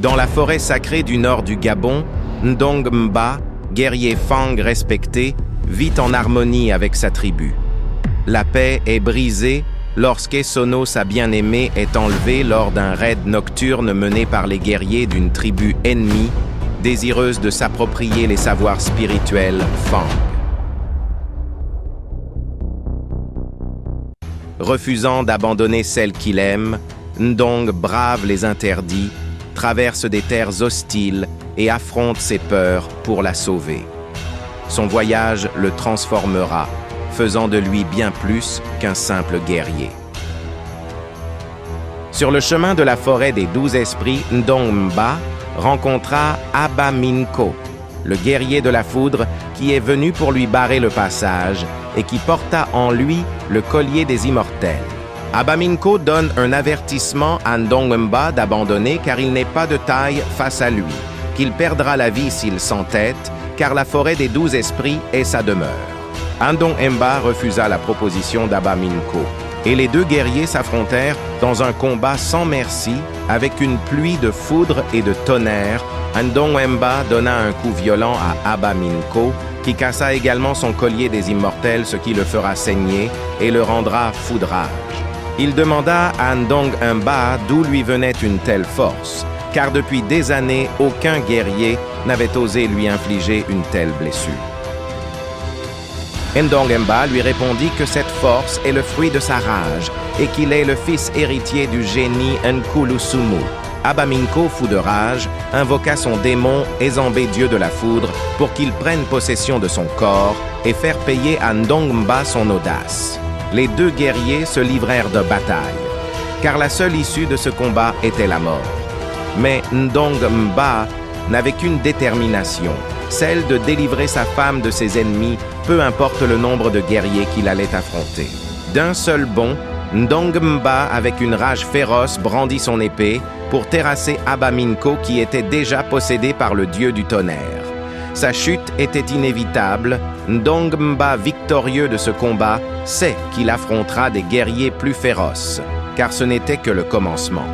Dans la forêt sacrée du nord du Gabon, Ndong Mba, guerrier Fang respecté, vit en harmonie avec sa tribu. La paix est brisée lorsqu'Essono, sa bien-aimée, est enlevée lors d'un raid nocturne mené par les guerriers d'une tribu ennemie, désireuse de s'approprier les savoirs spirituels Fang. Refusant d'abandonner celle qu'il aime, Ndong brave les interdits, traverse des terres hostiles et affronte ses peurs pour la sauver. Son voyage le transformera, faisant de lui bien plus qu'un simple guerrier. Sur le chemin de la forêt des 12 esprits, Ndong Mba rencontra Aba Minko, le guerrier de la foudre qui est venu pour lui barrer le passage et qui porta en lui le collier des immortels. Aba Minko donne un avertissement à Ndong Mba d'abandonner car il n'est pas de taille face à lui, qu'il perdra la vie s'il s'entête, car la forêt des 12 esprits est sa demeure. Ndong Mba refusa la proposition d'Aba Minko, et les deux guerriers s'affrontèrent dans un combat sans merci, avec une pluie de foudre et de tonnerre. Ndong Mba donna un coup violent à Aba Minko, qui cassa également son collier des immortels, ce qui le fera saigner et le rendra foudrage. Il demanda à Ndong Mba d'où lui venait une telle force, car depuis des années, aucun guerrier n'avait osé lui infliger une telle blessure. Ndong Mba lui répondit que cette force est le fruit de sa rage et qu'il est le fils héritier du génie Nkulusumu. Aba Minko, fou de rage, invoqua son démon Ezambé, dieu de la foudre, pour qu'il prenne possession de son corps et faire payer à Ndong Mba son audace. Les deux guerriers se livrèrent de bataille, car la seule issue de ce combat était la mort. Mais Ndong Mba n'avait qu'une détermination, celle de délivrer sa femme de ses ennemis, peu importe le nombre de guerriers qu'il allait affronter. D'un seul bond, Ndong Mba, avec une rage féroce, brandit son épée pour terrasser Aba Minko qui était déjà possédé par le dieu du tonnerre. Sa chute était inévitable. Ndong Mba, victorieux de ce combat, sait qu'il affrontera des guerriers plus féroces, car ce n'était que le commencement.